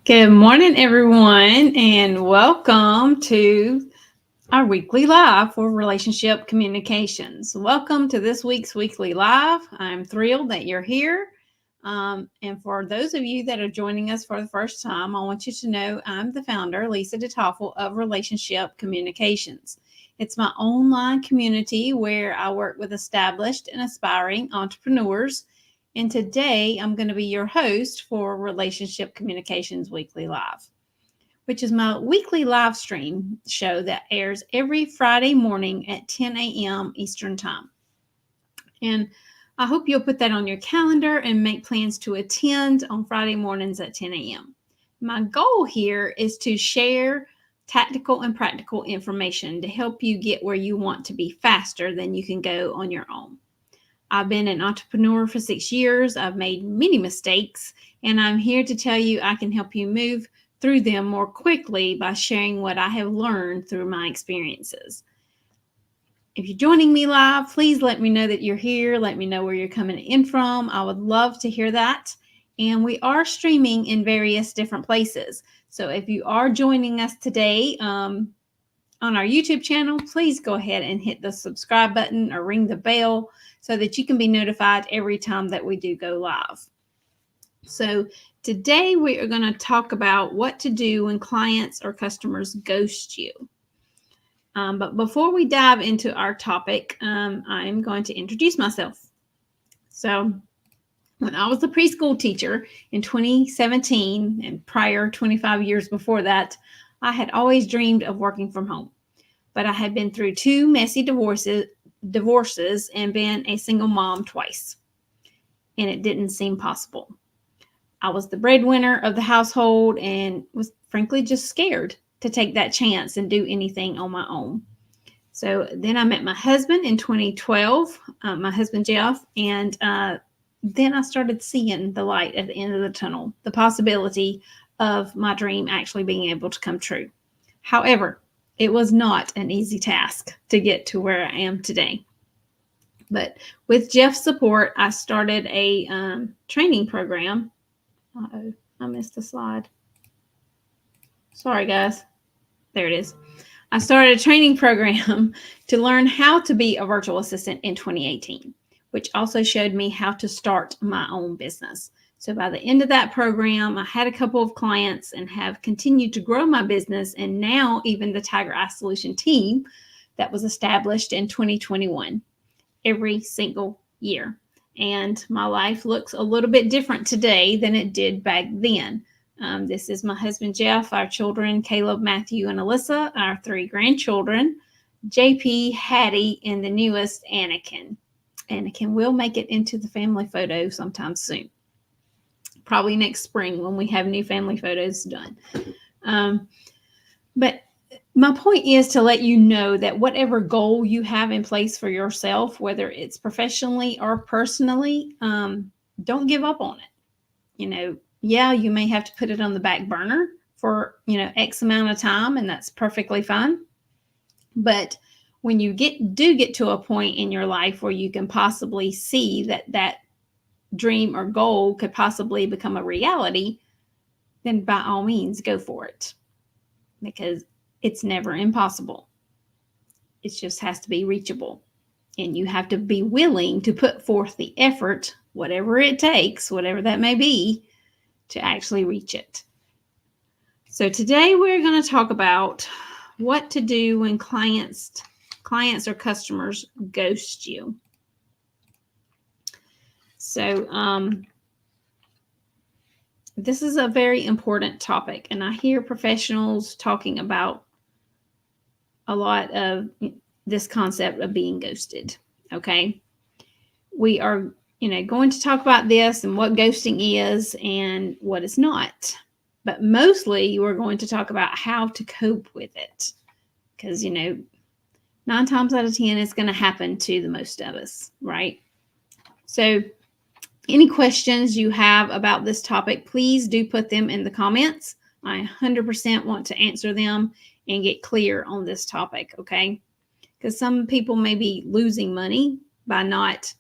Good morning, everyone, and welcome to our weekly live for relationship communications. Welcome to this week's weekly live. I'm thrilled that you're here. And for those of you that are joining us for the first time, I want you to know I'm the founder, Lisa DeToffel, of Relationship Communications. It's my online community where I work with established and aspiring entrepreneurs. And today I'm going to be your host for Relationship Communications Weekly Live, which is my weekly live stream show that airs every Friday morning at 10 a.m. Eastern Time. And I hope you'll put that on your calendar and make plans to attend on Friday mornings at 10 a.m. My goal here is to share tactical and practical information to help you get where you want to be faster than you can go on your own. I've been an entrepreneur for 6 years. I've made many mistakes, and I'm here to tell you I can help you move through them more quickly by sharing what I have learned through my experiences. If you're joining me live, please let me know that you're here. Let me know where you're coming in from. I would love to hear that. And we are streaming in various different places. So if you are joining us today on our YouTube channel, please go ahead and hit the subscribe button or ring the bell so that you can be notified every time that we do go live. So today we are going to talk about what to do when clients or customers ghost you. But before we dive into our topic, I'm going to introduce myself. So when I was a preschool teacher in 2017 and prior 25 years before that, I had always dreamed of working from home. But I had been through 2 messy divorces and been a single mom twice. And it didn't seem possible. I was the breadwinner of the household and was frankly just scared to take that chance and do anything on my own. So then I met my husband in 2012, my husband Jeff, and then I started seeing the light at the end of the tunnel, the possibility of my dream actually being able to come true. However, it was not an easy task to get to where I am today. But with Jeff's support, I started a training program. Uh-oh, I missed the slide. Sorry, guys. There it is. I started a training program to learn how to be a virtual assistant in 2018, which also showed me how to start my own business. So by the end of that program, I had a couple of clients and have continued to grow my business. And now even the Tiger Eye Solution team that was established in 2021 every single year. And my life looks a little bit different today than it did back then. This is my husband, Jeff, our children, Caleb, Matthew, and Alyssa, our 3 grandchildren, JP, Hattie, and the newest, Anakin. Anakin will make it into the family photo sometime soon. Probably next spring when we have new family photos done. But my point is to let you know that whatever goal you have in place for yourself, whether it's professionally or personally, don't give up on it. Yeah, you may have to put it on the back burner for, X amount of time, and that's perfectly fine. But when you do get to a point in your life where you can possibly see that dream or goal could possibly become a reality, then by all means go for it, because it's never impossible. It just has to be reachable, and you have to be willing to put forth the effort, whatever it takes, whatever that may be, to actually reach it. So today we're going to talk about what to do when clients or customers ghost you. So this is a very important topic, and I hear professionals talking about a lot of this concept of being ghosted. Okay, we are going to talk about this and what ghosting is and what it's not, but mostly we're going to talk about how to cope with it, because 9 times out of 10 it's going to happen to the most of us, right? So any questions you have about this topic, please do put them in the comments. I 100% want to answer them and get clear on this topic, okay? Because some people may be losing money by not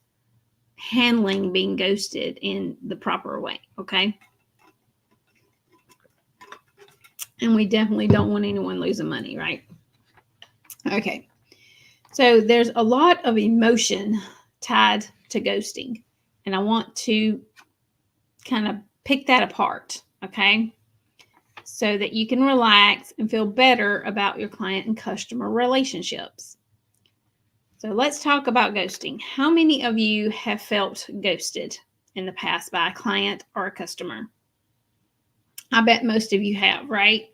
handling being ghosted in the proper way, okay? And we definitely don't want anyone losing money, right? Okay. So there's a lot of emotion tied to ghosting. And I want to kind of pick that apart, okay? So that you can relax and feel better about your client and customer relationships. So let's talk about ghosting. How many of you have felt ghosted in the past by a client or a customer? I bet most of you have, right?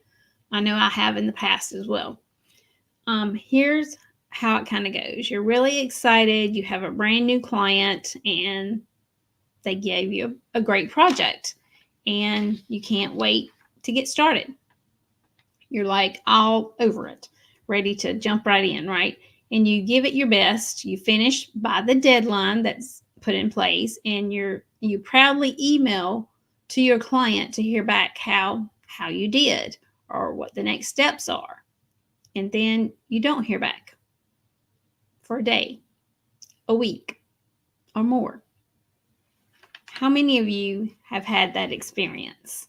I know I have in the past as well. Here's how it kind of goes. You're really excited. You have a brand new client and they gave you a great project and you can't wait to get started. You're like all over it, ready to jump right in, right? And you give it your best. You finish by the deadline that's put in place, and you proudly email to your client to hear back how you did or what the next steps are. And then you don't hear back for a day, a week, or more. How many of you have had that experience?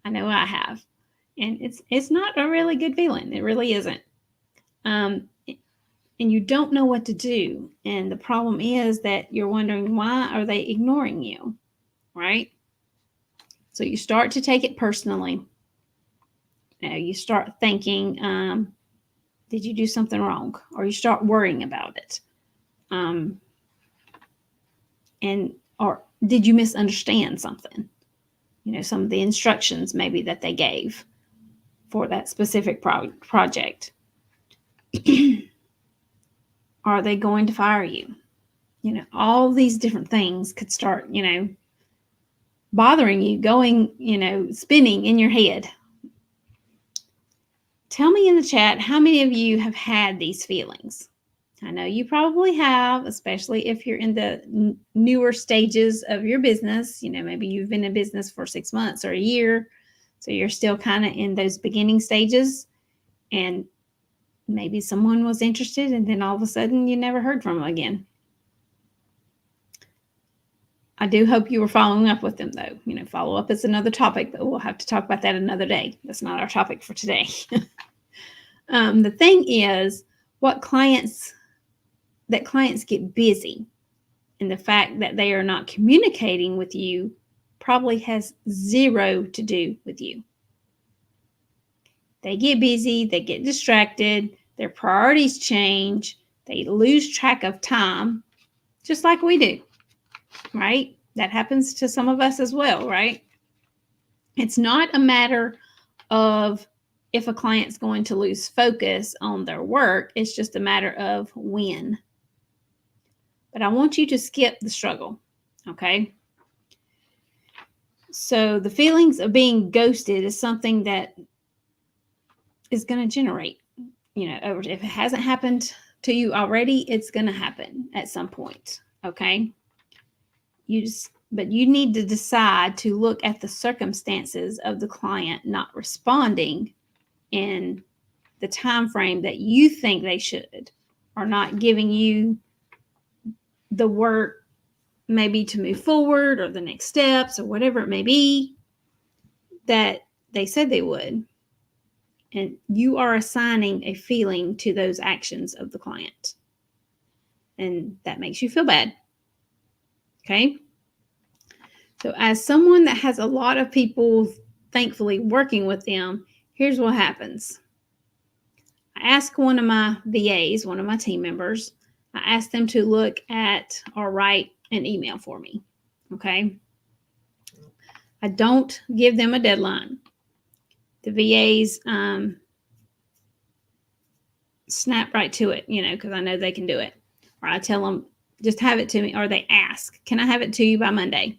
I know I have. And it's not a really good feeling. It really isn't. And you don't know what to do. And the problem is that you're wondering, why are they ignoring you? Right? So you start to take it personally. You start thinking, did you do something wrong? Or you start worrying about it. Or did you misunderstand something? Some of the instructions maybe that they gave for that specific project. Are they going to fire you? All these different things could start, bothering you, going, spinning in your head. Tell me in the chat, how many of you have had these feelings? I know you probably have, especially if you're in the newer stages of your business. Maybe you've been in business for 6 months or a year. So you're still kind of in those beginning stages. And maybe someone was interested and then all of a sudden you never heard from them again. I do hope you were following up with them, though. Follow up is another topic, but we'll have to talk about that another day. That's not our topic for today. The thing is, clients get busy, and the fact that they are not communicating with you probably has zero to do with you. They get busy, they get distracted, their priorities change, they lose track of time, just like we do. Right? That happens to some of us as well, right? It's not a matter of if a client's going to lose focus on their work. It's just a matter of when. But I want you to skip the struggle, okay? So the feelings of being ghosted is something that is going to generate, if it hasn't happened to you already, it's going to happen at some point, okay? But you need to decide to look at the circumstances of the client not responding in the time frame that you think they should, or not giving you the work maybe to move forward or the next steps or whatever it may be that they said they would. And you are assigning a feeling to those actions of the client. And that makes you feel bad. Okay? So as someone that has a lot of people, thankfully, working with them, here's what happens. I ask one of my VAs, one of my team members, I ask them to look at or write an email for me. Okay? I don't give them a deadline. The VAs snap right to it, because I know they can do it. Or I tell them, just have it to me. Or they ask, can I have it to you by Monday?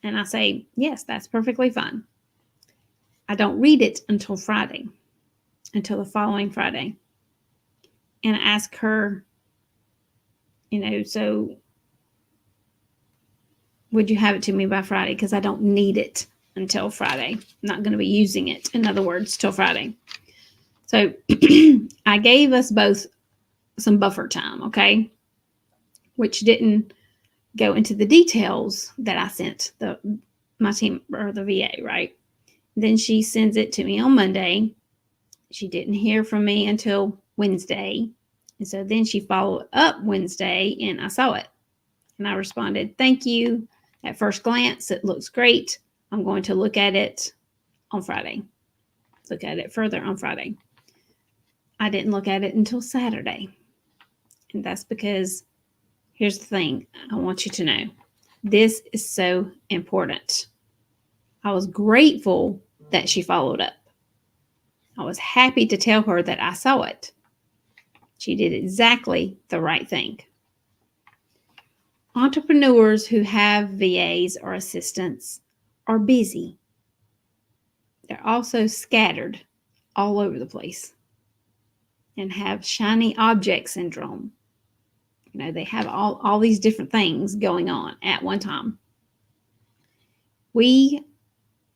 And I say, yes, that's perfectly fine. I don't read it until Friday, until the following Friday. And I ask her, so would you have it to me by Friday? Because I don't need it until Friday. I'm not going to be using it, in other words, till Friday. So I gave us both some buffer time, okay? Which didn't go into the details that I sent my team or the VA, right? Then she sends it to me on Monday, She didn't hear from me until Wednesday. And so then she followed up Wednesday and I saw it. And I responded, thank you. At first glance, it looks great. I'm going to look at it on Friday. Look at it further on Friday. I didn't look at it until Saturday. And that's because here's the thing I want you to know. This is so important. I was grateful that she followed up. I was happy to tell her that I saw it. She did exactly the right thing. Entrepreneurs who have VAs or assistants are busy. They're also scattered all over the place and have shiny object syndrome. They have all these different things going on at one time. We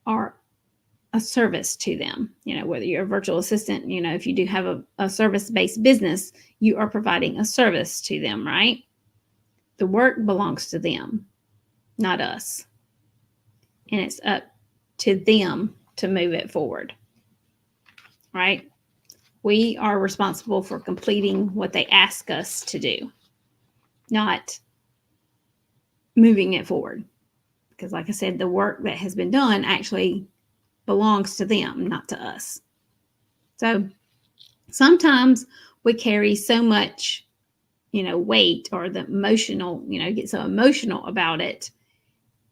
are a service to them. Whether you're a virtual assistant, if you do have a service-based business, you are providing a service to them, right? The work belongs to them, not us. And it's up to them to move it forward, right? We are responsible for completing what they ask us to do, not moving it forward. Because like I said, the work that has been done actually belongs to them, not to us. So sometimes we carry so much, weight or the emotional, get so emotional about it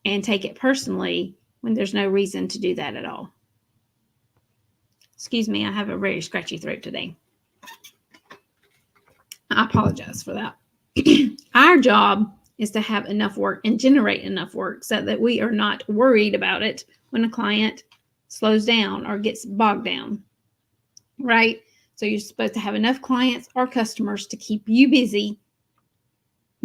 and take it personally when there's no reason to do that at all. Excuse me, I have a very scratchy throat today. I apologize for that. Our job is to have enough work and generate enough work so that we are not worried about it when a client slows down or gets bogged down, right? So you're supposed to have enough clients or customers to keep you busy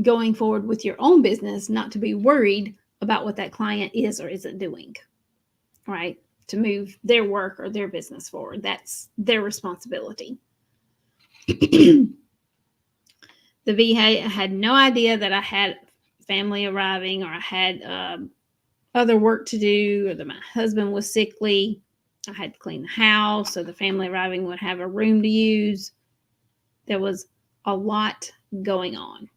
going forward with your own business, not to be worried about what that client is or isn't doing, right? To move their work or their business forward. That's their responsibility. The VA had no idea that I had family arriving or I had other work to do or that my husband was sickly. I had to clean the house so the family arriving would have a room to use. There was a lot going on.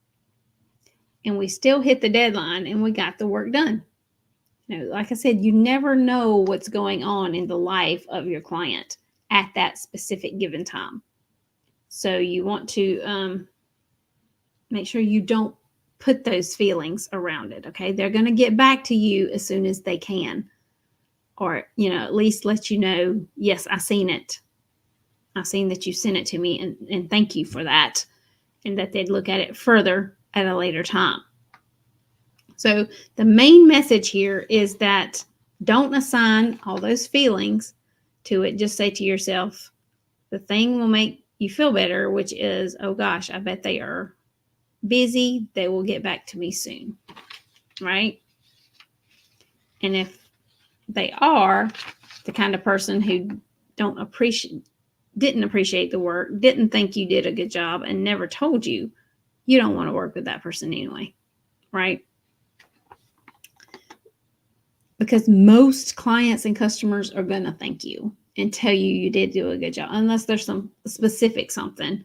And we still hit the deadline and we got the work done. Like I said, you never know what's going on in the life of your client at that specific given time. So you want to make sure you don't put those feelings around it, okay? They're going to get back to you as soon as they can. Or, at least let you know, yes, I seen it. I seen that you sent it to me and thank you for that. And that they'd look at it further at a later time. So the main message here is that don't assign all those feelings to it. Just say to yourself, the thing will make you feel better, which is, oh gosh, I bet they are busy. They will get back to me soon, right? And if they are the kind of person who didn't appreciate the work, didn't think you did a good job, and never told you, you don't want to work with that person anyway, right? Because most clients and customers are going to thank you and tell you did do a good job, unless there's some specific something,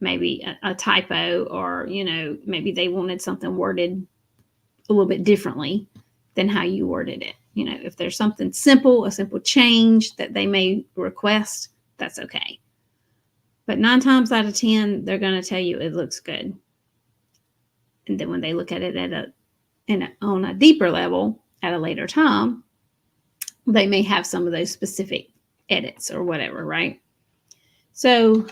maybe a typo, or, maybe they wanted something worded a little bit differently than how you worded it. If there's something simple, a simple change that they may request, that's okay. But 9 times out of 10, they're going to tell you it looks good. And then when they look at it on a deeper level at a later time, they may have some of those specific edits or whatever, right? So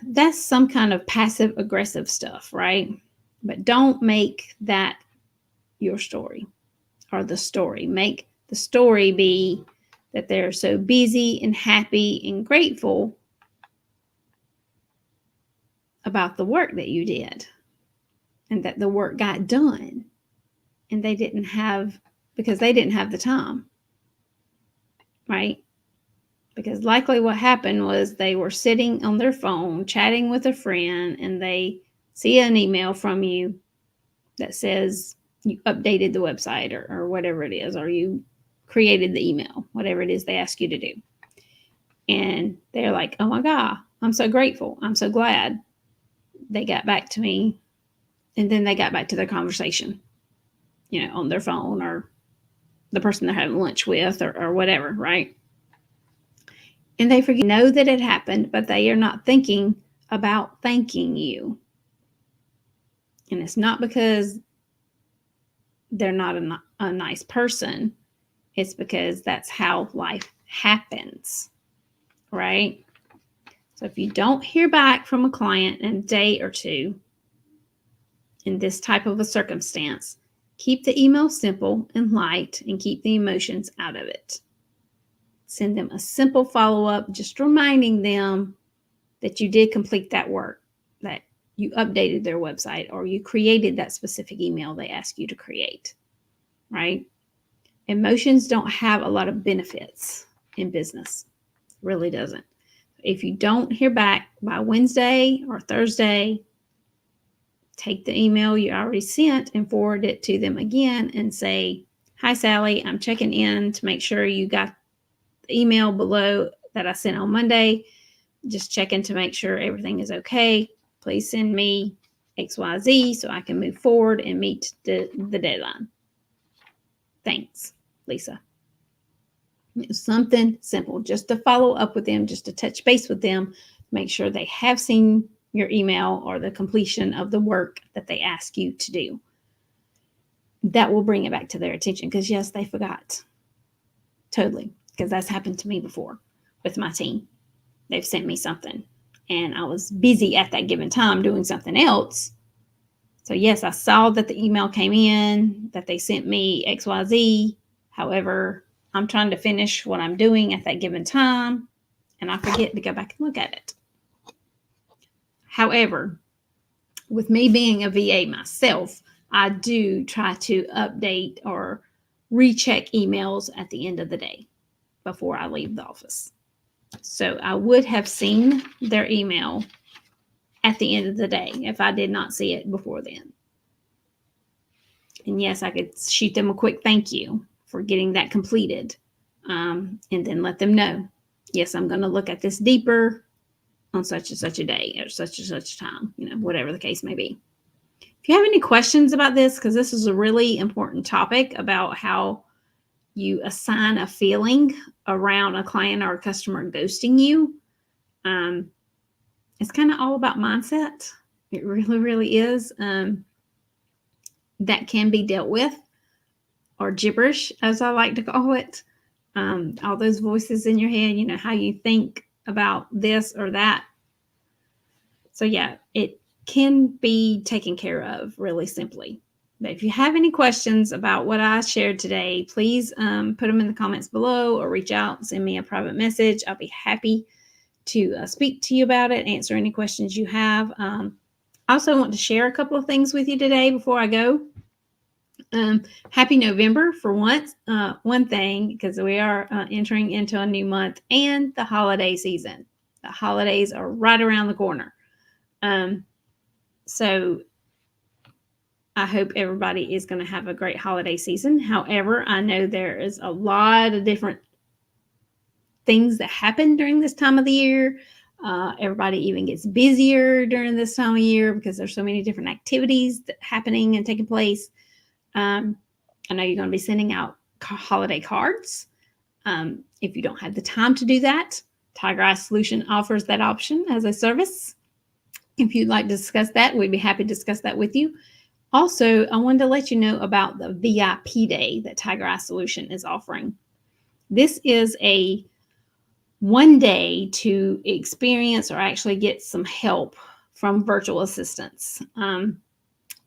that's some kind of passive aggressive stuff, right? But don't make that your story or the story. Make the story be that they're so busy and happy and grateful about the work that you did and that the work got done, and they didn't have the time, right? Because likely what happened was they were sitting on their phone chatting with a friend and they see an email from you that says you updated the website or whatever it is, or you created the email, whatever it is they ask you to do. And they're like, oh my God, I'm so grateful. I'm so glad they got back to me. And then they got back to their conversation, on their phone or the person they're having lunch with or whatever, right? And they know that it happened, but they are not thinking about thanking you. And it's not because they're not a nice person. It's because that's how life happens, right? So if you don't hear back from a client in a day or two in this type of a circumstance, keep the email simple and light and keep the emotions out of it. Send them a simple follow-up, just reminding them that you did complete that work, that you updated their website or you created that specific email they asked you to create, right? Emotions don't have a lot of benefits in business. It really doesn't. If you don't hear back by Wednesday or Thursday, take the email you already sent and forward it to them again and say, hi, Sally, I'm checking in to make sure you got the email below that I sent on Monday. Just checking to make sure everything is okay. Please send me XYZ so I can move forward and meet the deadline. Thanks, Lisa. Something simple, just to follow up with them, just to touch base with them, make sure they have seen your email or the completion of the work that they ask you to do. That will bring it back to their attention because, yes, they forgot. Totally, because that's happened to me before with my team. They've sent me something and I was busy at that given time doing something else. So yes, I saw that the email came in, that they sent me XYZ. However, I'm trying to finish what I'm doing at that given time and I forget to go back and look at it. However, with me being a VA myself, I do try to update or recheck emails at the end of the day before I leave the office. So I would have seen their email at the end of the day if I did not see it before then. And yes, I could shoot them a quick thank you for getting that completed, and then let them know, yes, I'm going to look at this deeper on such and such a day or such and such a time, whatever the case may be. If you have any questions about this, because this is a really important topic about how you assign a feeling around a client or a customer ghosting you, it's kind of all about mindset. It really, really is. That can be dealt with, or gibberish, as I like to call it. All those voices in your head, how you think about this or that. So yeah, it can be taken care of really simply. But if you have any questions about what I shared today, please put them in the comments below or reach out, send me a private message. I'll be happy to speak to you about it, answer any questions you have. I also want to share a couple of things with you today before I go. Happy November for once, one thing, because we are entering into a new month and the holiday season. The holidays are right around the corner. So I hope everybody is going to have a great holiday season. However, I know there is a lot of different things that happen during this time of the year. Everybody even gets busier during this time of year because there's so many different activities happening and taking place. I know you're going to be sending out holiday cards. If you don't have the time to do that, Tiger Eye Solution offers that option as a service. If you'd like to discuss that, we'd be happy to discuss that with you. Also, I wanted to let you know about the VIP Day that Tiger Eye Solution is offering. This is a one day to experience or actually get some help from virtual assistants.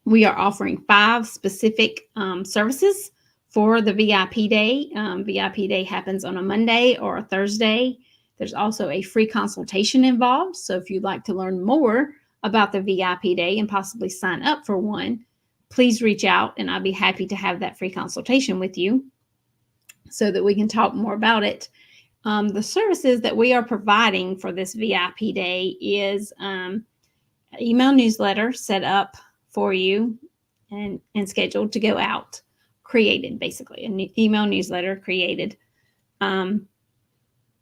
We are offering 5 specific services for the VIP Day. VIP Day happens on a Monday or a Thursday. There's also a free consultation involved. So if you'd like to learn more about the VIP Day and possibly sign up for one, please reach out and I'll be happy to have that free consultation with you so that we can talk more about it. The services that we are providing for this VIP Day is an email newsletter set up for you and scheduled to go out, created basically, an email newsletter created.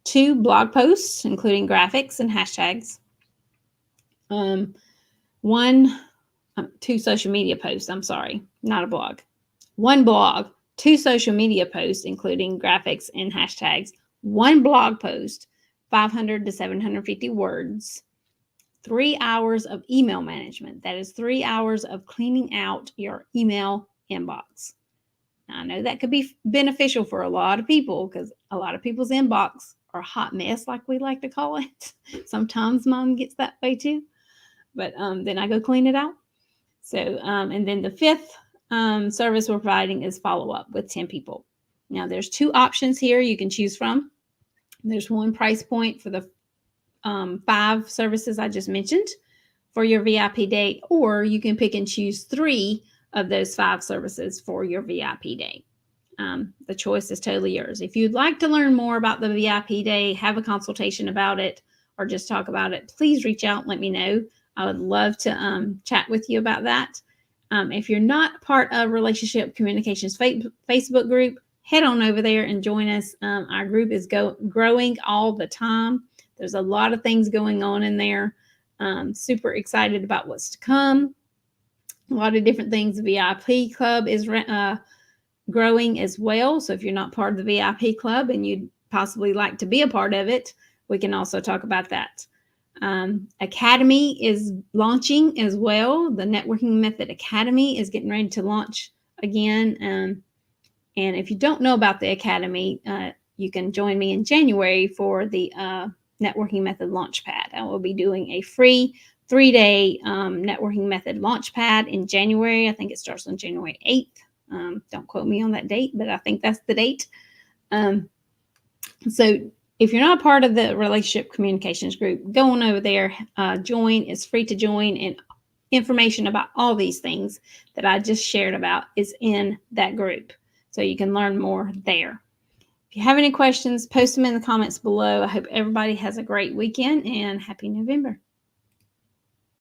2 blog posts, including graphics and hashtags. 2 social media posts. I'm sorry, not a blog. 1 blog, 2 social media posts, including graphics and hashtags. 1 blog post, 500 to 750 words. 3 hours of email management. That is 3 hours of cleaning out your email inbox. Now, I know that could be beneficial for a lot of people because a lot of people's inbox are a hot mess, like we like to call it. Sometimes mom gets that way too, but then I go clean it out. So, and then the 5th service we're providing is follow-up with 10 people. Now, there's 2 options here you can choose from. There's 1 price point for the 5 services I just mentioned for your VIP day, or you can pick and choose 3 of those 5 services for your VIP day. The choice is totally yours. If you'd like to learn more about the VIP day, have a consultation about it, or just talk about it, please reach out and let me know. I would love to chat with you about that. If you're not part of Relationship Communications Facebook group, head on over there and join us. Our group is growing all the time. There's a lot of things going on in there. Super excited about what's to come. A lot of different things. The VIP club is growing as well. So if you're not part of the VIP club and you'd possibly like to be a part of it, we can also talk about that. Academy is launching as well. The Networking Method Academy is getting ready to launch again. And if you don't know about the Academy, you can join me in January for the Networking Method Launchpad. I will be doing a free 3-day Networking Method Launchpad in January. I think it starts on January 8th. Don't quote me on that date, but I think that's the date. So if you're not part of the Relationship Communications group, go on over there, join. It's free to join, and information about all these things that I just shared about is in that group. So you can learn more there. If you have any questions, post them in the comments below. I hope everybody has a great weekend and happy November.